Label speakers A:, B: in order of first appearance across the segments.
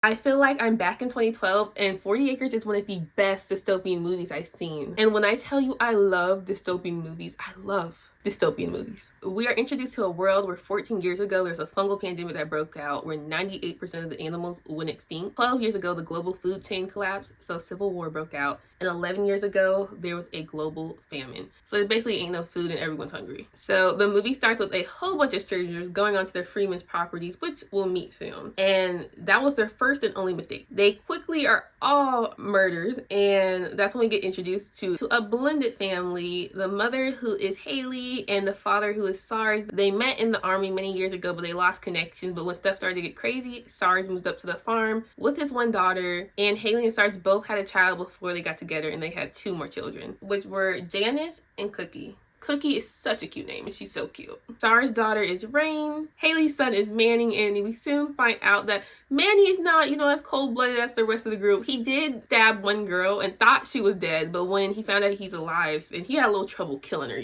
A: I feel like I'm back in 2012 and 40 Acres is one of the best dystopian movies I've seen. And when I tell you I love dystopian movies, I love dystopian movies. We are introduced to a world where 14 years ago there's a fungal pandemic that broke out where 98% of the animals went extinct. 12 years ago the global food chain collapsed, so civil war broke out. And 11 years ago there was a global famine. So it basically ain't no food and everyone's hungry. So the movie starts with a whole bunch of strangers going onto their Freeman's properties, which we'll meet soon. And that was their first and only mistake. They quickly are all murdered, and that's when we get introduced to a blended family. The mother, who is Haley, and the father, who is Sars. They met in the army many years ago, but they lost connection. But when stuff started to get crazy, Sars moved up to the farm with his one daughter, and Haley and Sars both had a child before they got together, and they had 2 more children, which were Janice and Cookie. Cookie is such a cute name, and she's so cute. Sars' daughter is Rain. Haley's son is Manny, and we soon find out that Manny is not, as cold-blooded as the rest of the group. He did stab one girl and thought she was dead, but when he found out he's alive, and he had a little trouble killing her,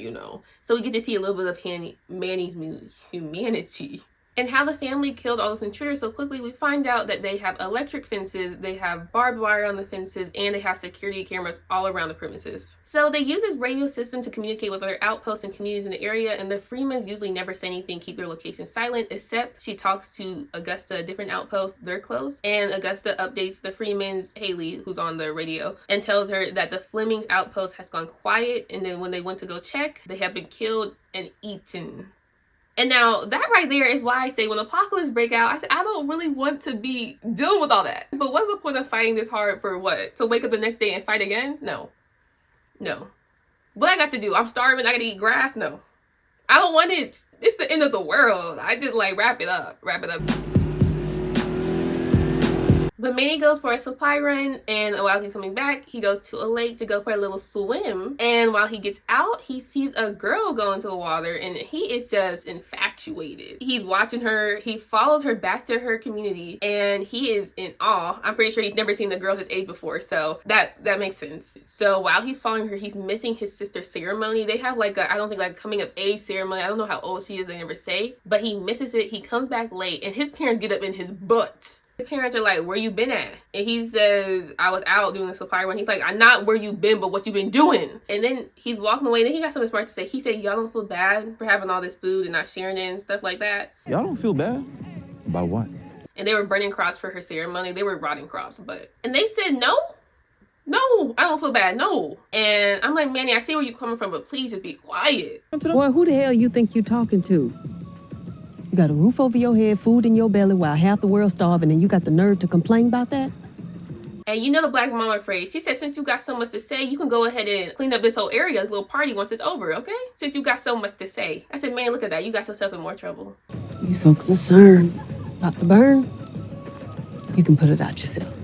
A: So we get to see a little bit of Manny's humanity. And how the family killed all those intruders so quickly, we find out that they have electric fences, they have barbed wire on the fences, and they have security cameras all around the premises. So they use this radio system to communicate with other outposts and communities in the area, and the Freemans usually never say anything, keep their location silent, except she talks to Augusta, a different outpost, they're close, and Augusta updates the Freemans, Haley, who's on the radio, and tells her that the Flemings outpost has gone quiet, and then when they went to go check, they have been killed and eaten. And now that right there is why I say when apocalypse break out, I said I don't really want to be dealing with all that. But what's the point of fighting this hard for what? To wake up the next day and fight again? No. What I got to do? I'm starving, I gotta eat grass? No. I don't want it. It's the end of the world. I just wrap it up. But Manny goes for a supply run, and while he's coming back, he goes to a lake to go for a little swim. And while he gets out, he sees a girl go into the water, and he is just infatuated. He's watching her. He follows her back to her community, and he is in awe. I'm pretty sure he's never seen a girl his age before, so that makes sense. So while he's following her, he's missing his sister's ceremony. They have I don't think coming of age ceremony. I don't know how old she is, they never say. But he misses it. He comes back late, and his parents get up in his butt. His parents are like, where you been at? And he says, I was out doing the supply run. He's like, I'm not where you been, but what you been doing. And then he's walking away. Then he got something smart to say. He said, y'all don't feel bad for having all this food and not sharing it and stuff like that?
B: Y'all don't feel bad? About what?
A: And they were burning crops for her ceremony. They were rotting crops, and they said, no, I don't feel bad, no. And I'm like, Manny, I see where you're coming from, but please just be quiet.
C: Boy, who the hell you think you talking to? You got a roof over your head, food in your belly while half the world's starving, and you got the nerve to complain about that?
A: And the black mama phrase. She said, since you got so much to say, you can go ahead and clean up this whole area, this little party once it's over, okay? Since you got so much to say. I said, man, look at that. You got yourself in more trouble.
C: You so concerned about the burn? You can put it out yourself.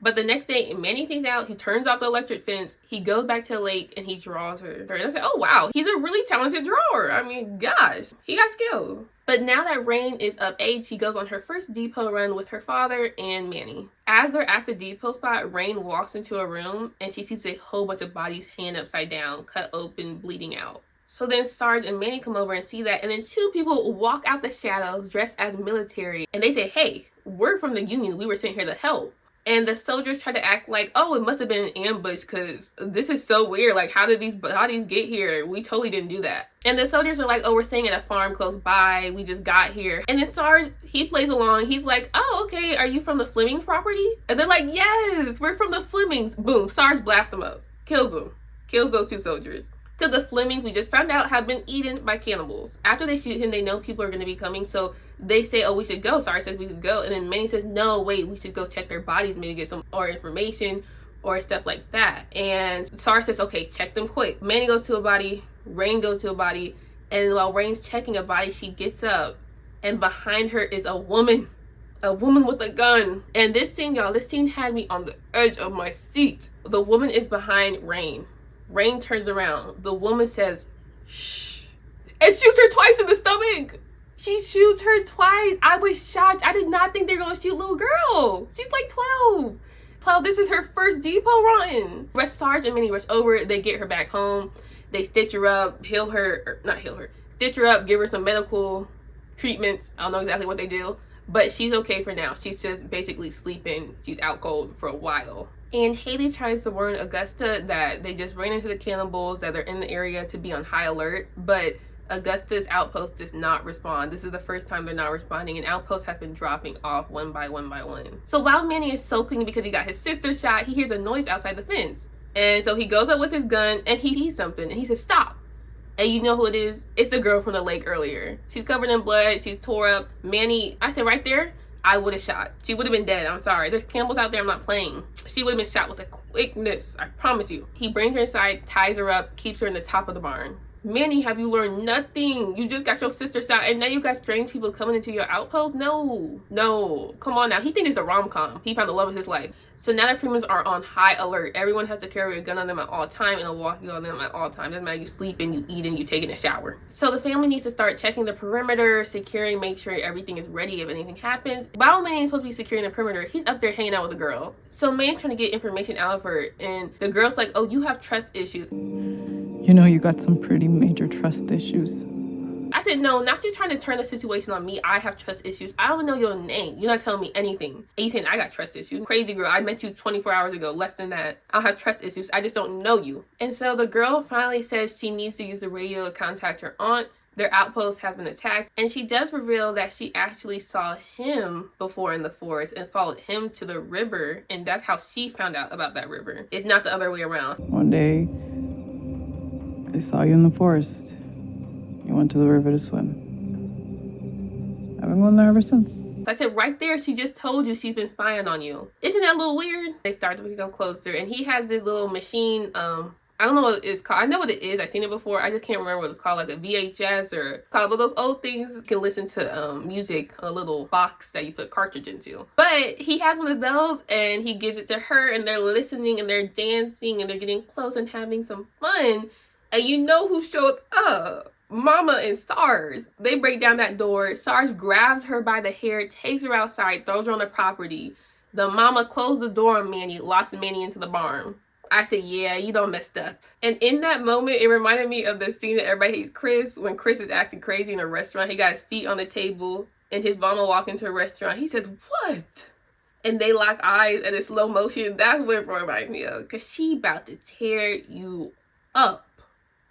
A: But the next day, Manny sneaks out, he turns off the electric fence, he goes back to the lake, and he draws her. And I said, oh wow, he's a really talented drawer. I mean, gosh, he got skills. But now that Rain is of age, she goes on her first depot run with her father and Manny. As they're at the depot spot, Rain walks into a room, and she sees a whole bunch of bodies hanging upside down, cut open, bleeding out. So then Sarge and Manny come over and see that, and then 2 people walk out the shadows dressed as military, and they say, hey, we're from the Union, we were sent here to help. And the soldiers try to act like, oh, it must have been an ambush because this is so weird. How did these bodies get here? We totally didn't do that. And the soldiers are like, oh, we're staying at a farm close by. We just got here. And then Sarge, he plays along. He's like, oh, okay, are you from the Flemings property? And they're like, yes, we're from the Flemings. Boom, Sarge blasts them up. Kills them. Kills those 2 soldiers. Because the Flemings, we just found out, have been eaten by cannibals. After they shoot him, they know people are going to be coming, so they say, oh, we should go. Sarge says we should go. And then Manny says, no, wait, we should go check their bodies, maybe get some more information or stuff like that. And Sarge says, okay, check them quick. Manny goes to a body, Rain goes to a body, and while Rain's checking a body, she gets up, and behind her is a woman with a gun. And this scene, y'all, this scene had me on the edge of my seat. The woman is behind Rain. Rain turns around. The woman says, shh, and shoots her twice in the stomach. She shoots her twice. I was shocked. I did not think they were going to shoot little girl. She's like 12. This is her first depot run. Sarge and Manny rush over. They get her back home. They stitch her up, stitch her up, give her some medical treatments. I don't know exactly what they do. but she's okay for now. She's just basically sleeping. She's out cold for a while. And Haley tries to warn Augusta that they just ran into the cannibals, that they're in the area, to be on high alert, but Augusta's outpost does not respond. This is the first time they're not responding, and outposts have been dropping off one by one by one. So while Manny is soaking because he got his sister shot, he hears a noise outside the fence. And so he goes up with his gun and he sees something and he says, "Stop." And you know who it is? It's the girl from the lake earlier. She's covered in blood. She's tore up. Manny, I said right there, I would have shot. She would have been dead. I'm sorry. There's cannibals out there. I'm not playing. She would have been shot with a quickness. I promise you. He brings her inside, ties her up, keeps her in the top of the barn. Manny, have you learned nothing? You just got your sister shot and now you got strange people coming into your outpost? No. Come on now. He thinks it's a rom-com. He found the love of his life. So now the Freemans are on high alert. Everyone has to carry a gun on them at all times and a walkie on them at all times. Doesn't matter, you sleeping, you eating, you taking a shower. So the family needs to start checking the perimeter, securing, make sure everything is ready if anything happens. While Manny's supposed to be securing the perimeter, he's up there hanging out with a girl. So Manny's trying to get information out of her, and the girl's like, "Oh, you have trust issues."
D: You know you got some pretty major trust issues.
A: I said, "No, not you trying to turn the situation on me. I have trust issues. I don't know your name. You're not telling me anything. And you saying I got trust issues. Crazy girl, I met you 24 hours ago, less than that. I don't have trust issues. I just don't know you." And so the girl finally says she needs to use the radio to contact her aunt. Their outpost has been attacked, and she does reveal that she actually saw him before in the forest and followed him to the river, and that's how she found out about that river. It's not the other way around.
D: One day, I saw you in the forest. You went to the river to swim. I've been going there ever since.
A: So I said, right there, she just told you she's been spying on you. Isn't that a little weird? They start to become closer, and he has this little machine, I don't know what it's called. I know what it is. I've seen it before. I just can't remember what it's called, like a VHS or called. But those old things can listen to music on a little box that you put cartridge into. But he has one of those and he gives it to her, and they're listening and they're dancing and they're getting close and having some fun. And you know who showed up? Mama and Sarge. They break down that door. Sarge grabs her by the hair, takes her outside, throws her on the property. The mama closed the door on Manny, locks Manny into the barn. I said, yeah, you done messed up. And in that moment, it reminded me of the scene that Everybody Hates Chris, when Chris is acting crazy in a restaurant. He got his feet on the table and his mama walked into a restaurant. He said, "What?" And they lock eyes at a slow motion. That's what it reminded me of, because she about to tear you up.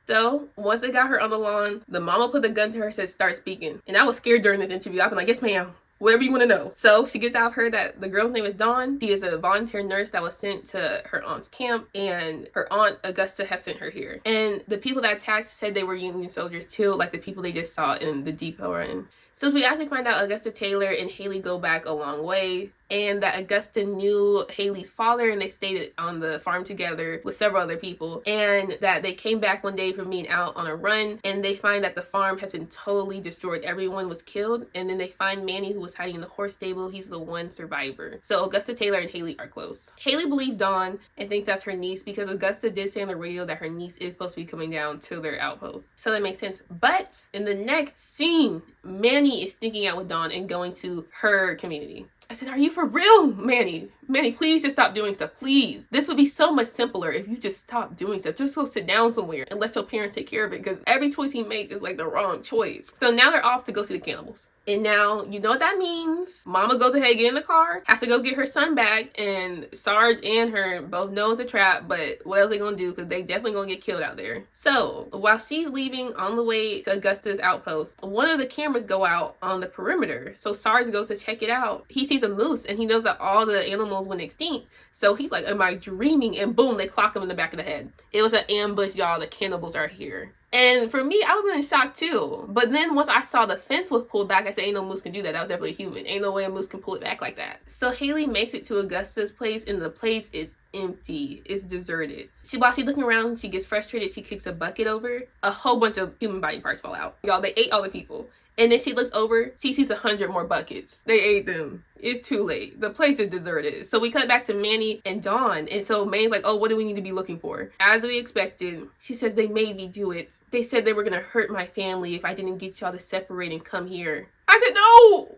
A: So once they got her on the lawn, the mama put the gun to her and said, "Start speaking." And I was scared during this interview. I've been like, "Yes, ma'am. Whatever you want to know." So she gets out of her that the girl's name is Dawn. She is a volunteer nurse that was sent to her aunt's camp, and her aunt Augusta has sent her here. And the people that attacked said they were Union soldiers too, like the people they just saw in the depot run. So we actually find out Augusta Taylor and Haley go back a long way, and that Augusta knew Haley's father, and they stayed on the farm together with several other people, and that they came back one day from being out on a run, and they find that the farm has been totally destroyed. Everyone was killed, and then they find Manny, who was hiding in the horse stable. He's the one survivor. So Augusta Taylor and Haley are close. Haley believed Dawn and thinks that's her niece because Augusta did say on the radio that her niece is supposed to be coming down to their outpost. So that makes sense. But in the next scene, Manny is sneaking out with Dawn and going to her community. I said, "Are you for real, Manny? Manny, please just stop doing stuff, please. This would be so much simpler if you just stopped doing stuff. Just go sit down somewhere and let your parents take care of it, because every choice he makes is like the wrong choice." So now they're off to go see the cannibals. And now, you know what that means. Mama goes ahead, get in the car, has to go get her son back, and Sarge and her both know it's a trap, but what else they gonna do? Because they definitely gonna get killed out there. So while she's leaving on the way to Augusta's outpost, one of the cameras go out on the perimeter. So Sarge goes to check it out. He sees a moose, and he knows that all the animals went extinct. So he's like, "Am I dreaming?" And boom, they clock him in the back of the head. It was an ambush, y'all. The cannibals are here. And for me, I was in shock too. But then once I saw the fence was pulled back, I said, ain't no moose can do that. That was definitely a human. Ain't no way a moose can pull it back like that. So Haley makes it to Augusta's place, and the place is empty. It's deserted. While she's looking around, she gets frustrated. She kicks a bucket over. A whole bunch of human body parts fall out. Y'all, they ate all the people. And then she looks over, she sees 100 more buckets. They ate them. It's too late. The place is deserted. So we cut back to Manny and Dawn. And so Manny's like, "Oh, what do we need to be looking for?" As we expected, she says, "They made me do it. They said they were going to hurt my family if I didn't get y'all to separate and come here." I said, "No!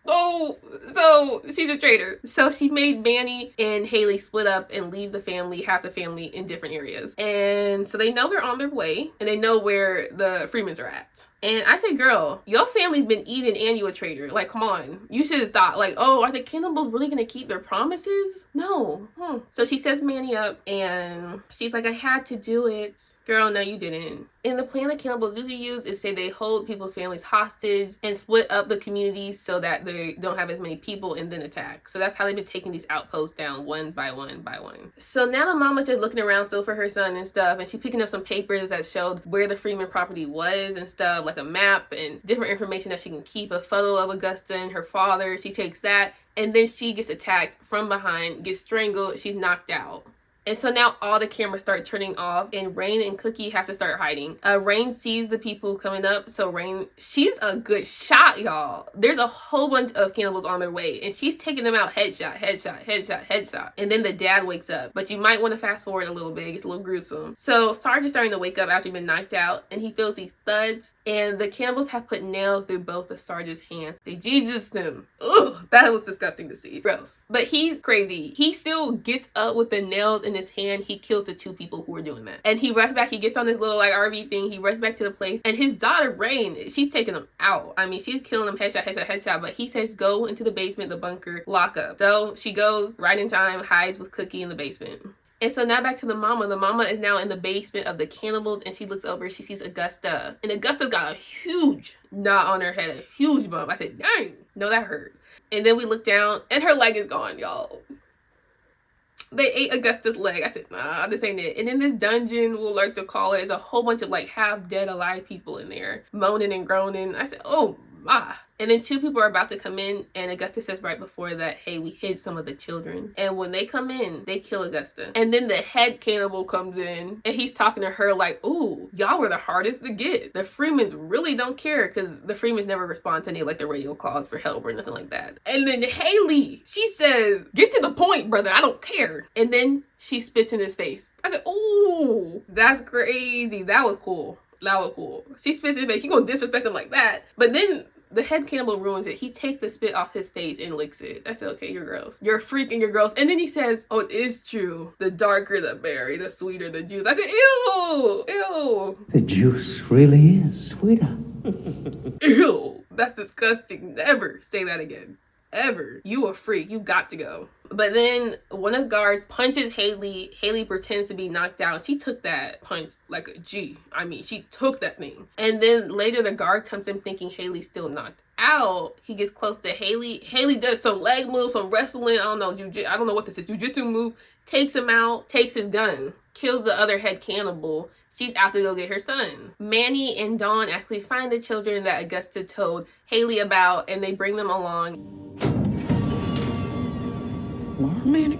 A: Oh, so she's a traitor." So she made Manny and Haley split up and leave the family, half the family, in different areas. And so they know they're on their way, and they know where the Freemans are at. And I said, girl, your family's been eating and you a traitor. Like, come on. You should have thought, like, oh, are the cannibals really gonna keep their promises? No. So she sets Manny up and she's like, I had to do it. Girl, no, you didn't. And the plan the cannibals usually use is say they hold people's families hostage and split up the communities so that they don't have as many people and then attack. So that's how they've been taking these outposts down one by one by one. So now the mama's just looking around still for her son and stuff, and she's picking up some papers that showed where the Freeman property was and stuff, like a map and different information that she can keep, a photo of Augusta and her father. She takes that, and then she gets attacked from behind, gets strangled, she's knocked out. And so now all the cameras start turning off and Rain and Cookie have to start hiding. Rain sees the people coming up. So Rain, she's a good shot, y'all. There's a whole bunch of cannibals on their way and she's taking them out headshot, headshot, headshot, headshot. And then the dad wakes up. But you might want to fast forward a little bit. It's a little gruesome. So Sarge is starting to wake up after he's been knocked out and he feels these thuds. And the cannibals have put nails through both of Sarge's hands. They Jesus them. Ugh, that was disgusting to see. Gross. But he's crazy. He still gets up with the nails in his hand. He kills the two people who were doing that. And he rushes back. He gets on this little like RV thing. He rushes back to the place. And his daughter, Rain, she's taking him out. I mean, she's killing him headshot, headshot, headshot. But he says, go into the basement, the bunker, lock up. So she goes right in time, hides with Cookie in the basement. And so now back to the mama. The mama is now in the basement of the cannibals and she looks over. She sees Augusta. And Augusta's got a huge knot on her head. A huge bump. I said, dang. No, that hurt. And then we look down and her leg is gone, y'all. They ate Augusta's leg. I said, nah, this ain't it. And in this dungeon, we'll like to call it, there's a whole bunch of like half dead alive people in there, moaning and groaning. I said, oh my. And then two people are about to come in and Augusta says right before that, hey, we hid some of the children. And when they come in, they kill Augusta. And then the head cannibal comes in and he's talking to her like, ooh, y'all were the hardest to get. The Freemans really don't care because the Freemans never respond to any like the radio calls for help or nothing like that. And then Haley, she says, get to the point, brother. I don't care. And then she spits in his face. I said, ooh, that's crazy. That was cool. That was cool. She spits in his face. She gonna disrespect him like that. But then the head cannibal ruins it. He takes the spit off his face and licks it. I said, okay, you're gross. You're a freak and you're gross. And then he says, oh, it is true. The darker the berry, the sweeter the juice. I said, ew, ew.
E: The juice really is sweeter.
A: Ew. That's disgusting. Never say that again. Ever. You a freak. You got to go. But then one of the guards punches Haley. Haley pretends to be knocked out. She took that punch like a G. I mean, she took that thing. And then later the guard comes in thinking Haley's still knocked out. He gets close to Haley. Haley does some leg move, some wrestling. I don't know. I don't know what this is. Jiu-jitsu move. Takes him out. Takes his gun. Kills the other head cannibal. She's out to go get her son. Manny and Dawn actually find the children that Augusta told Haley about and they bring them along.
E: Manny.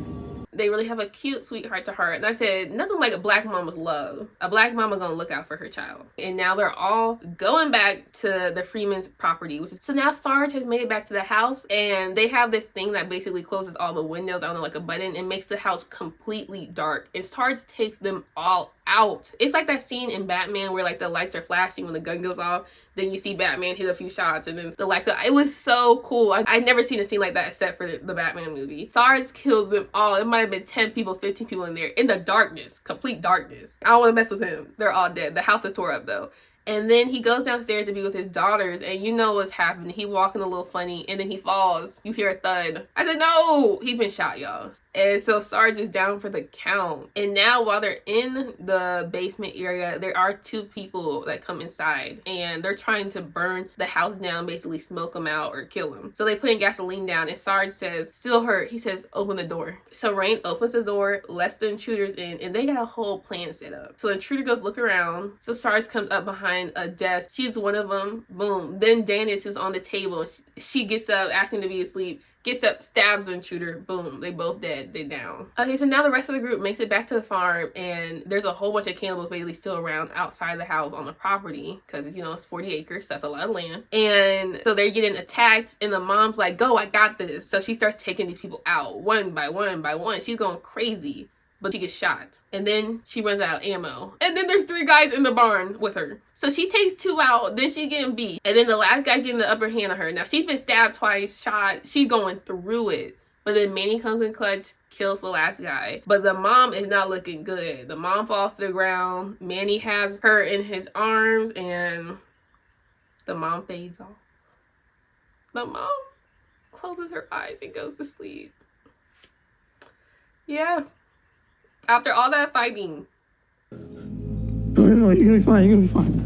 A: They really have a cute, sweet heart-to-heart. And I said, nothing like a black mama's love. A black mama gonna look out for her child. And now they're all going back to the Freeman's property. So now Sarge has made it back to the house. And they have this thing that basically closes all the windows. I don't know, like a button. And makes the house completely dark. And Sarge takes them all out. It's like that scene in Batman where like the lights are flashing when the gun goes off. Then you see Batman hit a few shots and then the lights. It was so cool. I'd never seen a scene like that except for the Batman movie. Sarge kills them all. It might have been 10 people, 15 people in there in the darkness. Complete darkness. I don't want to mess with him. They're all dead. The house is tore up though. And then he goes downstairs to be with his daughters and you know what's happening. He walking a little funny and then he falls. You hear a thud. I said, no, he's been shot, y'all. And so Sarge is down for the count. And now while they're in the basement area, there are two people that come inside and they're trying to burn the house down, basically smoke them out or kill them. So they put in gasoline down and Sarge says, still hurt. He says, open the door. So Rain opens the door, lets the intruders in and they got a whole plan set up. So the intruder goes look around. So Sarge comes up behind a desk. She's one of them. Boom. Then Dennis is on the table. She gets up, acting to be asleep. Gets up, stabs the intruder. Boom. They both dead. They down. Okay, so now the rest of the group makes it back to the farm and there's a whole bunch of cannibals basically still around outside the house on the property because, you know, it's 40 acres. So that's a lot of land. And so they're getting attacked and the mom's like, go, I got this. So she starts taking these people out one by one by one. She's going crazy. But she gets shot. And then she runs out of ammo. And then there's 3 guys in the barn with her. So she takes 2 out. Then she getting beat. And then the last guy getting the upper hand on her. Now she's been stabbed twice, shot. She's going through it. But then Manny comes in clutch, kills the last guy. But the mom is not looking good. The mom falls to the ground. Manny has her in his arms and The mom fades off. The mom closes her eyes and goes to sleep. Yeah. After all that fighting.
B: No, you're gonna be fine. You're gonna be fine.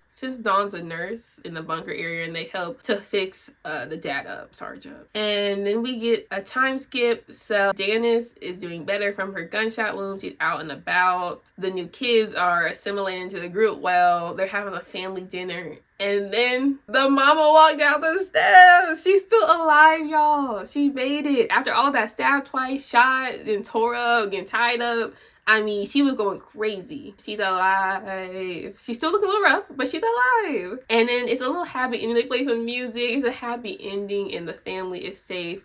A: Sis Dawn's a nurse in the bunker area and they help to fix the dad up, Sarge up. And then we get a time skip. So Janice is doing better from her gunshot wound. She's out and about. The new kids are assimilating to the group well. They're having a family dinner. And then the mama walked down the steps. She's still alive, y'all. She made it. After all that, stabbed twice, shot, and tore up, getting tied up. I mean, she was going crazy. She's alive. She's still looking a little rough, but she's alive. And then it's a little happy ending. They play some music. It's a happy ending and the family is safe.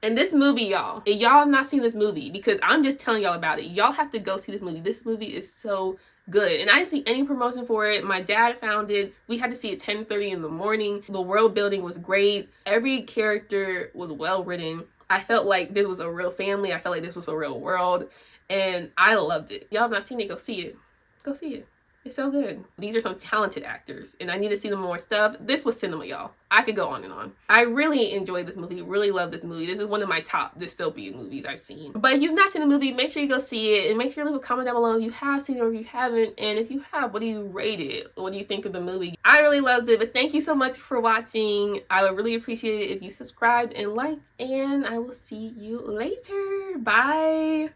A: And this movie, y'all, if y'all have not seen this movie, because I'm just telling y'all about it, y'all have to go see this movie. This movie is so good. And I didn't see any promotion for it. My dad found it. We had to see it 10:30 in the morning. The world building was great. Every character was well written. I felt like this was a real family. I felt like this was a real world. And I loved it. Y'all have not seen it, go see it. Go see it. It's so good. These are some talented actors and I need to see them more stuff. This was cinema, y'all. I could go on and on. I really enjoyed this movie. Really love this movie. This is one of my top dystopian movies I've seen. But if you've not seen the movie, make sure you go see it and make sure you leave a comment down below if you have seen it or if you haven't. And if you have, what do you rate it? What do you think of the movie? I really loved it, but thank you so much for watching. I would really appreciate it if you subscribed and liked, and I will see you later. Bye.